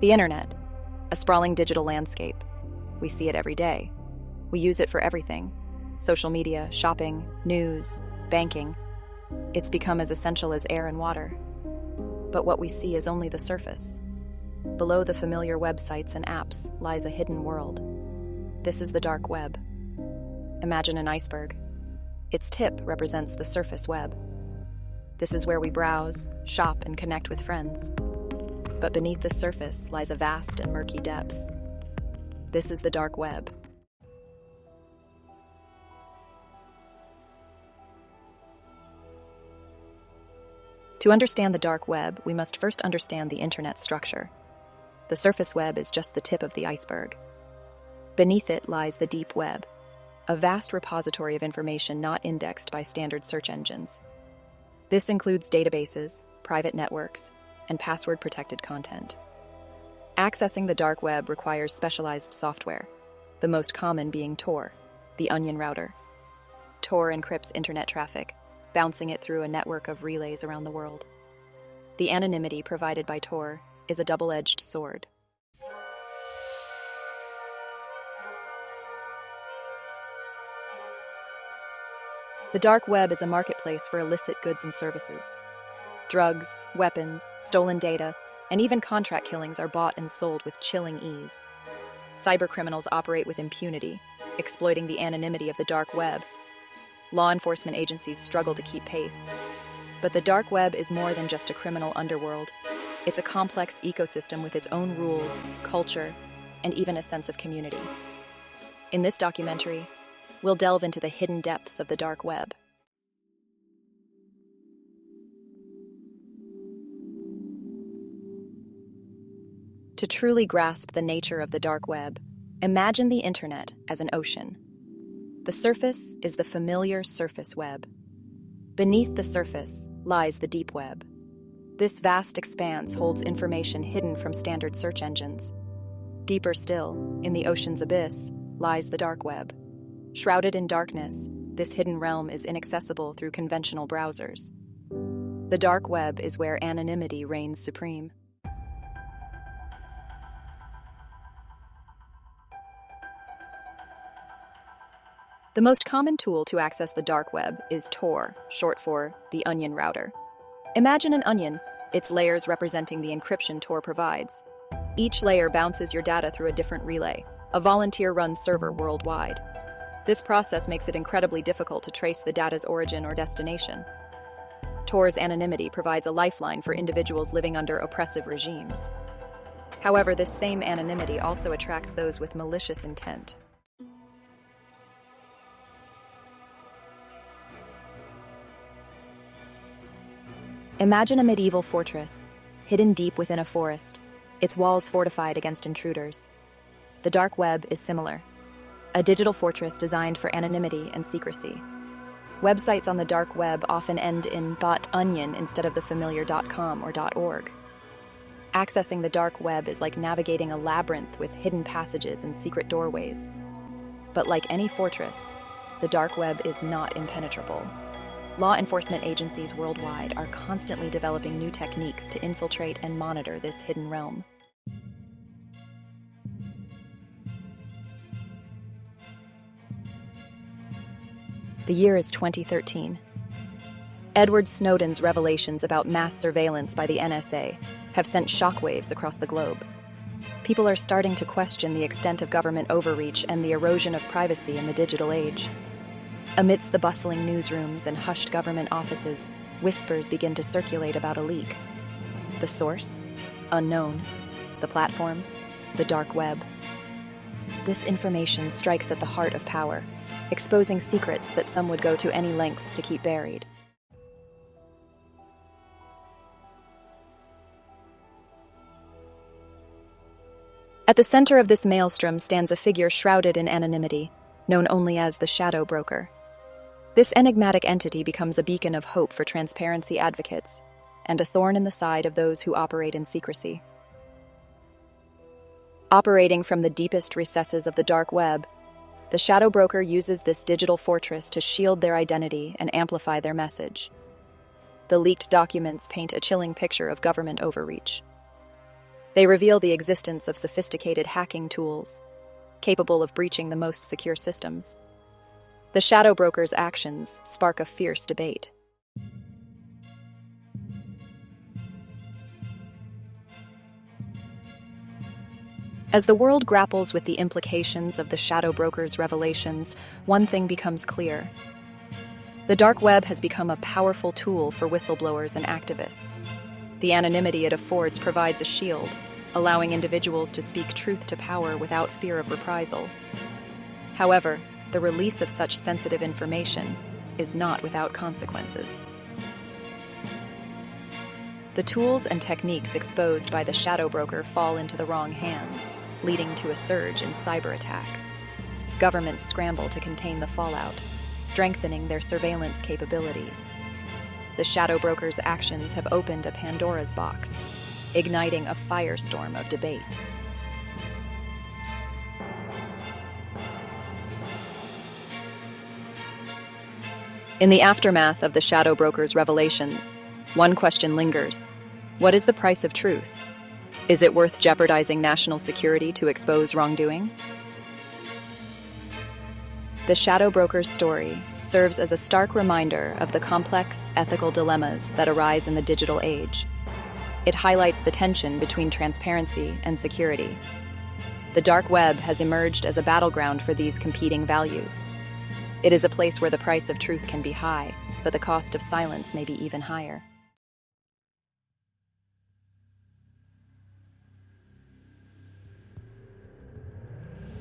The internet, a sprawling digital landscape. We see it every day. We use it for everything: social media, shopping, news, banking. It's become as essential as air and water. But what we see is only the surface. Below the familiar websites and apps lies a hidden world. This is the dark web. Imagine an iceberg. Its tip represents the surface web. This is where we browse, shop, and connect with friends. But beneath the surface lies a vast and murky depths. This is the dark web. To understand the dark web, we must first understand the internet structure. The surface web is just the tip of the iceberg. Beneath it lies the deep web, a vast repository of information not indexed by standard search engines. This includes databases, private networks, and password-protected content. Accessing the dark web requires specialized software, the most common being Tor, the onion router. Tor encrypts internet traffic, bouncing it through a network of relays around the world. The anonymity provided by Tor is a double-edged sword. The dark web is a marketplace for illicit goods and services. Drugs, weapons, stolen data, and even contract killings are bought and sold with chilling ease. Cybercriminals operate with impunity, exploiting the anonymity of the dark web. Law enforcement agencies struggle to keep pace. But the dark web is more than just a criminal underworld. It's a complex ecosystem with its own rules, culture, and even a sense of community. In this documentary, we'll delve into the hidden depths of the dark web. To truly grasp the nature of the dark web, imagine the internet as an ocean. The surface is the familiar surface web. Beneath the surface lies the deep web. This vast expanse holds information hidden from standard search engines. Deeper still, in the ocean's abyss, lies the dark web. Shrouded in darkness, this hidden realm is inaccessible through conventional browsers. The dark web is where anonymity reigns supreme. The most common tool to access the dark web is Tor, short for the onion router. Imagine an onion, its layers representing the encryption Tor provides. Each layer bounces your data through a different relay, a volunteer-run server worldwide. This process makes it incredibly difficult to trace the data's origin or destination. Tor's anonymity provides a lifeline for individuals living under oppressive regimes. However, this same anonymity also attracts those with malicious intent. Imagine a medieval fortress, hidden deep within a forest, its walls fortified against intruders. The dark web is similar, a digital fortress designed for anonymity and secrecy. Websites on the dark web often end in .onion instead of the familiar .com or .org. Accessing the dark web is like navigating a labyrinth with hidden passages and secret doorways. But like any fortress, the dark web is not impenetrable. Law enforcement agencies worldwide are constantly developing new techniques to infiltrate and monitor this hidden realm. The year is 2013. Edward Snowden's revelations about mass surveillance by the NSA have sent shockwaves across the globe. People are starting to question the extent of government overreach and the erosion of privacy in the digital age. Amidst the bustling newsrooms and hushed government offices, whispers begin to circulate about a leak. The source? Unknown. The platform? The dark web. This information strikes at the heart of power, exposing secrets that some would go to any lengths to keep buried. At the center of this maelstrom stands a figure shrouded in anonymity, known only as the Shadow Broker. This enigmatic entity becomes a beacon of hope for transparency advocates, and a thorn in the side of those who operate in secrecy. Operating from the deepest recesses of the dark web, the Shadow Broker uses this digital fortress to shield their identity and amplify their message. The leaked documents paint a chilling picture of government overreach. They reveal the existence of sophisticated hacking tools, capable of breaching the most secure systems. The shadow broker's actions spark a fierce debate. As the world grapples with the implications of the shadow broker's revelations, one thing becomes clear. The dark web has become a powerful tool for whistleblowers and activists. The anonymity it affords provides a shield, allowing individuals to speak truth to power without fear of reprisal. However, the release of such sensitive information is not without consequences. The tools and techniques exposed by the shadow broker fall into the wrong hands, leading to a surge in cyber attacks. Governments scramble to contain the fallout, strengthening their surveillance capabilities. The shadow broker's actions have opened a Pandora's box, igniting a firestorm of debate. In the aftermath of the shadow broker's revelations, one question lingers. What is the price of truth? Is it worth jeopardizing national security to expose wrongdoing? The shadow broker's story serves as a stark reminder of the complex ethical dilemmas that arise in the digital age. It highlights the tension between transparency and security. The dark web has emerged as a battleground for these competing values. It is a place where the price of truth can be high, but the cost of silence may be even higher.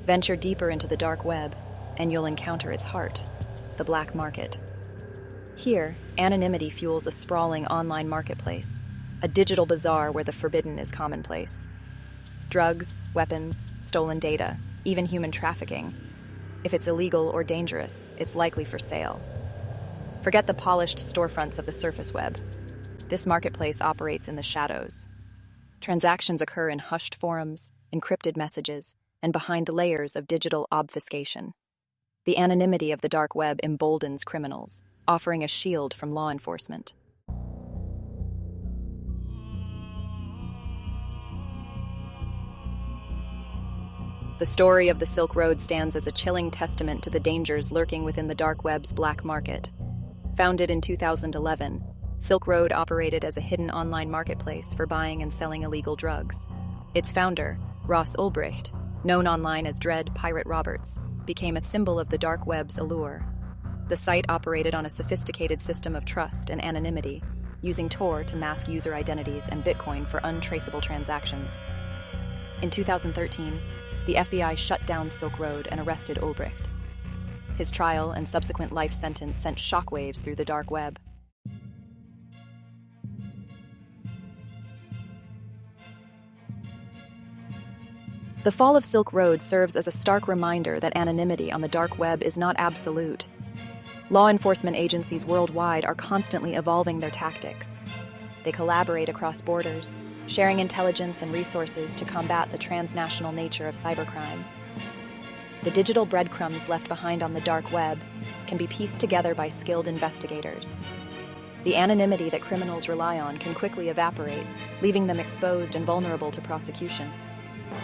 Venture deeper into the dark web, and you'll encounter its heart, the black market. Here, anonymity fuels a sprawling online marketplace, a digital bazaar where the forbidden is commonplace. Drugs, weapons, stolen data, even human trafficking. If it's illegal or dangerous, it's likely for sale. Forget the polished storefronts of the surface web. This marketplace operates in the shadows. Transactions occur in hushed forums, encrypted messages, and behind layers of digital obfuscation. The anonymity of the dark web emboldens criminals, offering a shield from law enforcement. The story of the Silk Road stands as a chilling testament to the dangers lurking within the dark web's black market. Founded in 2011, Silk Road operated as a hidden online marketplace for buying and selling illegal drugs. Its founder, Ross Ulbricht, known online as Dread Pirate Roberts, became a symbol of the dark web's allure. The site operated on a sophisticated system of trust and anonymity, using Tor to mask user identities and Bitcoin for untraceable transactions. In 2013, the FBI shut down Silk Road and arrested Ulbricht. His trial and subsequent life sentence sent shockwaves through the dark web. The fall of Silk Road serves as a stark reminder that anonymity on the dark web is not absolute. Law enforcement agencies worldwide are constantly evolving their tactics. They collaborate across borders, sharing intelligence and resources to combat the transnational nature of cybercrime. The digital breadcrumbs left behind on the dark web can be pieced together by skilled investigators. The anonymity that criminals rely on can quickly evaporate, leaving them exposed and vulnerable to prosecution.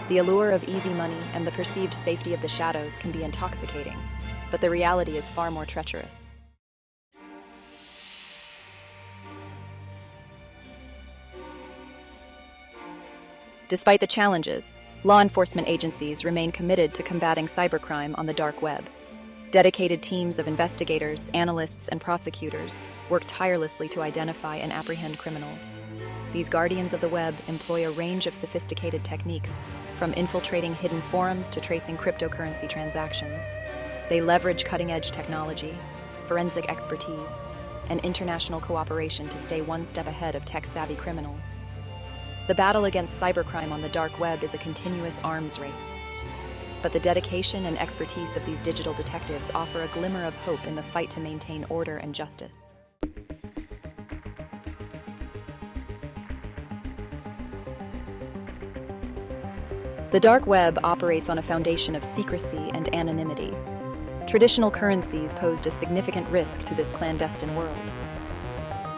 The allure of easy money and the perceived safety of the shadows can be intoxicating, but the reality is far more treacherous. Despite the challenges, law enforcement agencies remain committed to combating cybercrime on the dark web. Dedicated teams of investigators, analysts, and prosecutors work tirelessly to identify and apprehend criminals. These guardians of the web employ a range of sophisticated techniques, from infiltrating hidden forums to tracing cryptocurrency transactions. They leverage cutting-edge technology, forensic expertise, and international cooperation to stay one step ahead of tech-savvy criminals. The battle against cybercrime on the dark web is a continuous arms race. But the dedication and expertise of these digital detectives offer a glimmer of hope in the fight to maintain order and justice. The dark web operates on a foundation of secrecy and anonymity. Traditional currencies posed a significant risk to this clandestine world.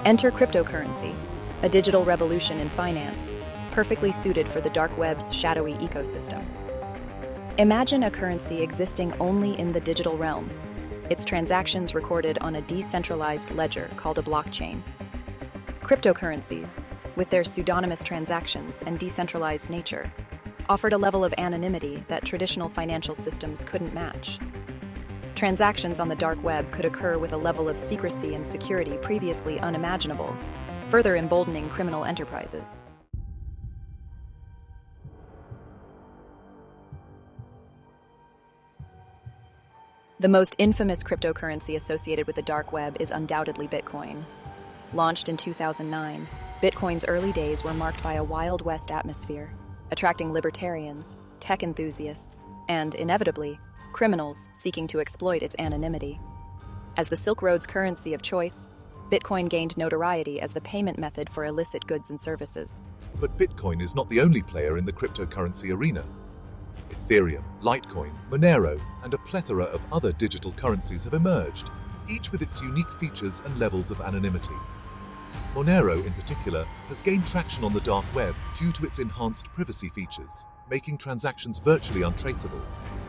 Enter cryptocurrency, a digital revolution in finance, perfectly suited for the dark web's shadowy ecosystem. Imagine a currency existing only in the digital realm, its transactions recorded on a decentralized ledger called a blockchain. Cryptocurrencies, with their pseudonymous transactions and decentralized nature, offered a level of anonymity that traditional financial systems couldn't match. Transactions on the dark web could occur with a level of secrecy and security previously unimaginable, further emboldening criminal enterprises. The most infamous cryptocurrency associated with the dark web is undoubtedly Bitcoin. Launched in 2009, Bitcoin's early days were marked by a Wild West atmosphere, attracting libertarians, tech enthusiasts, and, inevitably, criminals seeking to exploit its anonymity. As the Silk Road's currency of choice, Bitcoin gained notoriety as the payment method for illicit goods and services. But Bitcoin is not the only player in the cryptocurrency arena. Ethereum, Litecoin, Monero, and a plethora of other digital currencies have emerged, each with its unique features and levels of anonymity. Monero, in particular, has gained traction on the dark web due to its enhanced privacy features, making transactions virtually untraceable.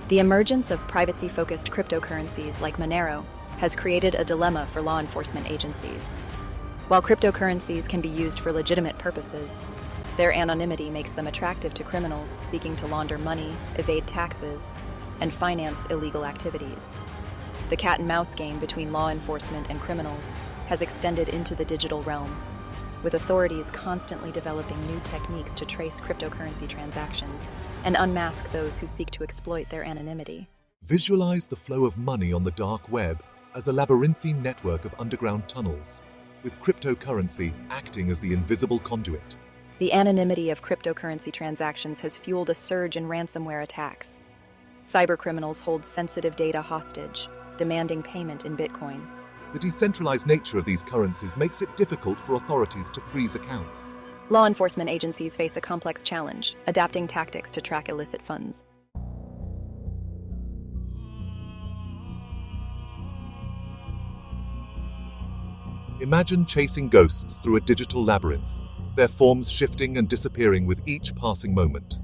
The emergence of privacy-focused cryptocurrencies like Monero has created a dilemma for law enforcement agencies. While cryptocurrencies can be used for legitimate purposes, their anonymity makes them attractive to criminals seeking to launder money, evade taxes, and finance illegal activities. The cat-and-mouse game between law enforcement and criminals has extended into the digital realm, with authorities constantly developing new techniques to trace cryptocurrency transactions and unmask those who seek to exploit their anonymity. Visualize the flow of money on the dark web as a labyrinthine network of underground tunnels, with cryptocurrency acting as the invisible conduit. The anonymity of cryptocurrency transactions has fueled a surge in ransomware attacks. Cybercriminals hold sensitive data hostage, demanding payment in Bitcoin. The decentralized nature of these currencies makes it difficult for authorities to freeze accounts. Law enforcement agencies face a complex challenge, adapting tactics to track illicit funds. Imagine chasing ghosts through a digital labyrinth, their forms shifting and disappearing with each passing moment.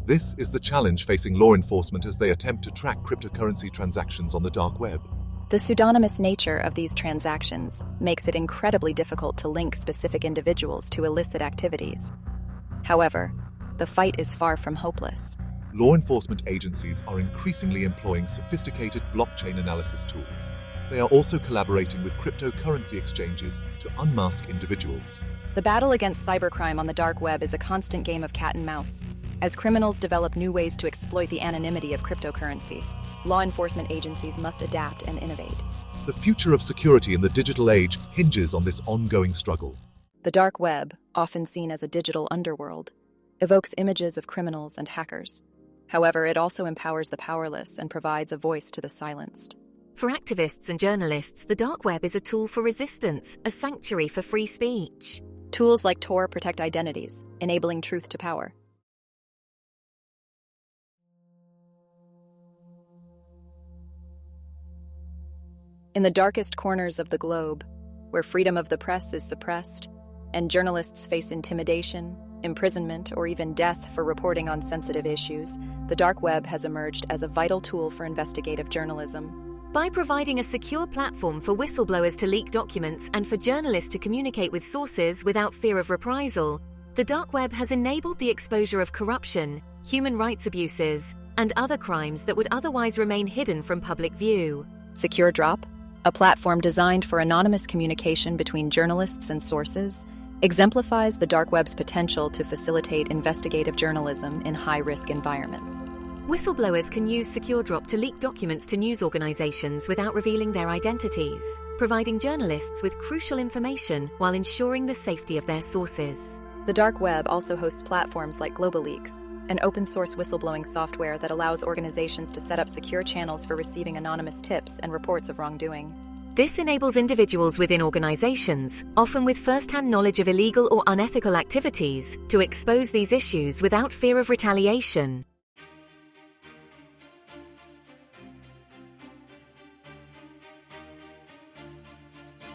This is the challenge facing law enforcement as they attempt to track cryptocurrency transactions on the dark web. The pseudonymous nature of these transactions makes it incredibly difficult to link specific individuals to illicit activities. However, the fight is far from hopeless. Law enforcement agencies are increasingly employing sophisticated blockchain analysis tools. They are also collaborating with cryptocurrency exchanges to unmask individuals. The battle against cybercrime on the dark web is a constant game of cat and mouse. As criminals develop new ways to exploit the anonymity of cryptocurrency, law enforcement agencies must adapt and innovate. The future of security in the digital age hinges on this ongoing struggle. The dark web, often seen as a digital underworld, evokes images of criminals and hackers. However, it also empowers the powerless and provides a voice to the silenced. For activists and journalists, the dark web is a tool for resistance, a sanctuary for free speech. Tools like Tor protect identities, enabling truth to power. In the darkest corners of the globe, where freedom of the press is suppressed, and journalists face intimidation, imprisonment, or even death for reporting on sensitive issues, the dark web has emerged as a vital tool for investigative journalism. By providing a secure platform for whistleblowers to leak documents and for journalists to communicate with sources without fear of reprisal, the dark web has enabled the exposure of corruption, human rights abuses, and other crimes that would otherwise remain hidden from public view. Secure Drop, a platform designed for anonymous communication between journalists and sources, exemplifies the dark web's potential to facilitate investigative journalism in high-risk environments. Whistleblowers can use SecureDrop to leak documents to news organizations without revealing their identities, providing journalists with crucial information while ensuring the safety of their sources. The dark web also hosts platforms like GlobalLeaks, an open-source whistleblowing software that allows organizations to set up secure channels for receiving anonymous tips and reports of wrongdoing. This enables individuals within organizations, often with first-hand knowledge of illegal or unethical activities, to expose these issues without fear of retaliation.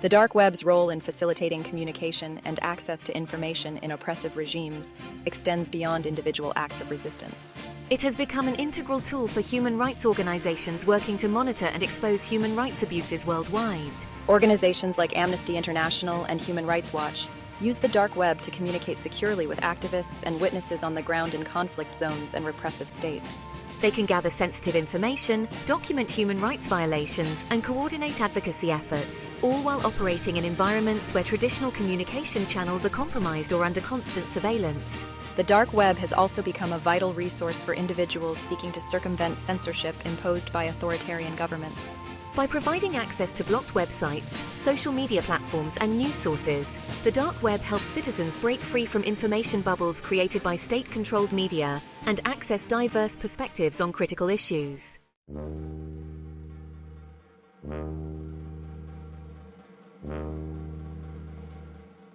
The dark web's role in facilitating communication and access to information in oppressive regimes extends beyond individual acts of resistance. It has become an integral tool for human rights organizations working to monitor and expose human rights abuses worldwide. Organizations like Amnesty International and Human Rights Watch use the dark web to communicate securely with activists and witnesses on the ground in conflict zones and repressive states. They can gather sensitive information, document human rights violations, and coordinate advocacy efforts, all while operating in environments where traditional communication channels are compromised or under constant surveillance. The dark web has also become a vital resource for individuals seeking to circumvent censorship imposed by authoritarian governments. By providing access to blocked websites, social media platforms, and news sources, the dark web helps citizens break free from information bubbles created by state-controlled media and access diverse perspectives on critical issues.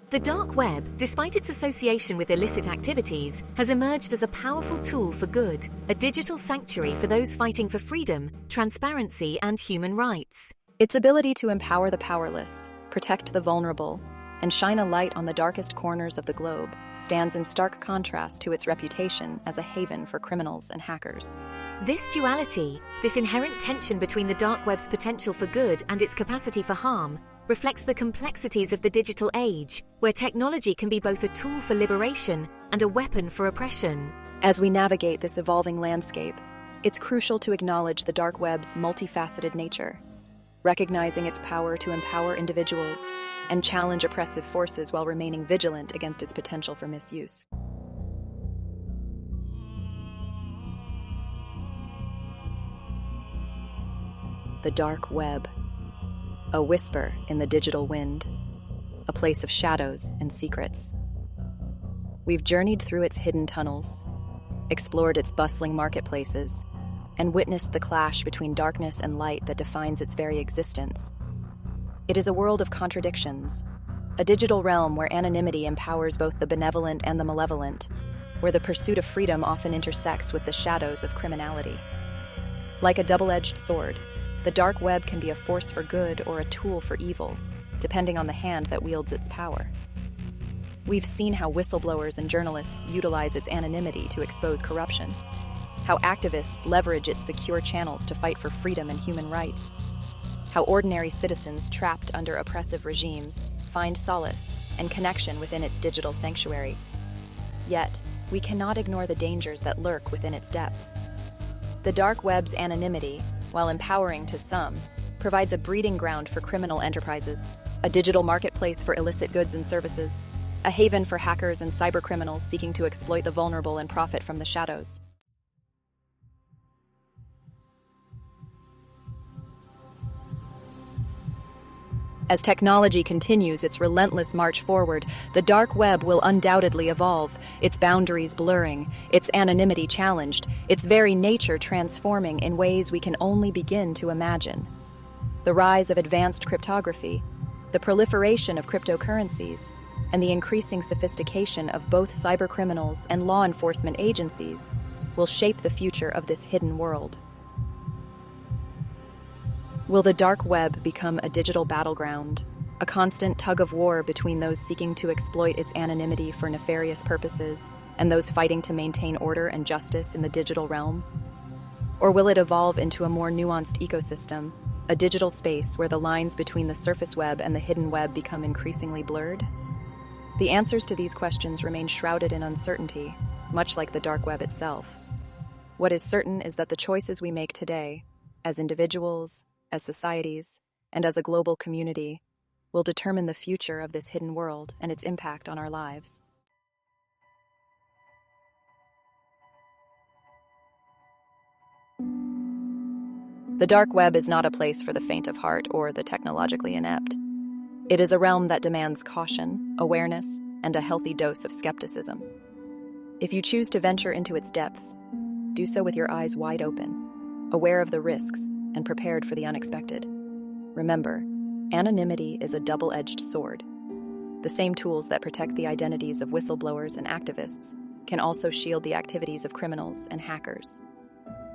The dark web, despite its association with illicit activities, has emerged as a powerful tool for good, a digital sanctuary for those fighting for freedom, transparency, and human rights. Its ability to empower the powerless, protect the vulnerable, and shine a light on the darkest corners of the globe stands in stark contrast to its reputation as a haven for criminals and hackers. This duality, this inherent tension between the dark web's potential for good and its capacity for harm, reflects the complexities of the digital age, where technology can be both a tool for liberation and a weapon for oppression. As we navigate this evolving landscape, it's crucial to acknowledge the dark web's multifaceted nature, recognizing its power to empower individuals and challenge oppressive forces while remaining vigilant against its potential for misuse. The dark web. A whisper in the digital wind, a place of shadows and secrets. We've journeyed through its hidden tunnels, explored its bustling marketplaces, and witnessed the clash between darkness and light that defines its very existence. It is a world of contradictions, a digital realm where anonymity empowers both the benevolent and the malevolent, where the pursuit of freedom often intersects with the shadows of criminality. Like a double-edged sword, the dark web can be a force for good or a tool for evil, depending on the hand that wields its power. We've seen how whistleblowers and journalists utilize its anonymity to expose corruption, how activists leverage its secure channels to fight for freedom and human rights, how ordinary citizens trapped under oppressive regimes find solace and connection within its digital sanctuary. Yet, we cannot ignore the dangers that lurk within its depths. The dark web's anonymity, while empowering to some, provides a breeding ground for criminal enterprises, a digital marketplace for illicit goods and services, a haven for hackers and cybercriminals seeking to exploit the vulnerable and profit from the shadows. As technology continues its relentless march forward, the dark web will undoubtedly evolve, its boundaries blurring, its anonymity challenged, its very nature transforming in ways we can only begin to imagine. The rise of advanced cryptography, the proliferation of cryptocurrencies, and the increasing sophistication of both cybercriminals and law enforcement agencies will shape the future of this hidden world. Will the dark web become a digital battleground, a constant tug-of-war between those seeking to exploit its anonymity for nefarious purposes and those fighting to maintain order and justice in the digital realm? Or will it evolve into a more nuanced ecosystem, a digital space where the lines between the surface web and the hidden web become increasingly blurred? The answers to these questions remain shrouded in uncertainty, much like the dark web itself. What is certain is that the choices we make today, as individuals, as societies, and as a global community, will determine the future of this hidden world and its impact on our lives. The dark web is not a place for the faint of heart or the technologically inept. It is a realm that demands caution, awareness, and a healthy dose of skepticism. If you choose to venture into its depths, do so with your eyes wide open, aware of the risks, and prepared for the unexpected. Remember, anonymity is a double-edged sword. The same tools that protect the identities of whistleblowers and activists can also shield the activities of criminals and hackers.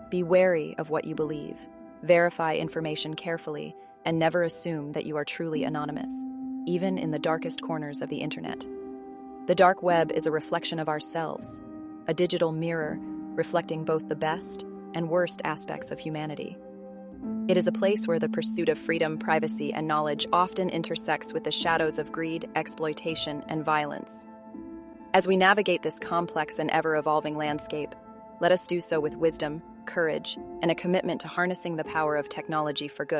Be wary of what you believe, verify information carefully, and never assume that you are truly anonymous. even in the darkest corners of the internet. The dark web is a reflection of ourselves, a digital mirror reflecting both the best and worst aspects of humanity. It is a place where the pursuit of freedom, privacy, and knowledge often intersects with the shadows of greed, exploitation, and violence. As we navigate this complex and ever-evolving landscape, let us do so with wisdom, courage, and a commitment to harnessing the power of technology for good.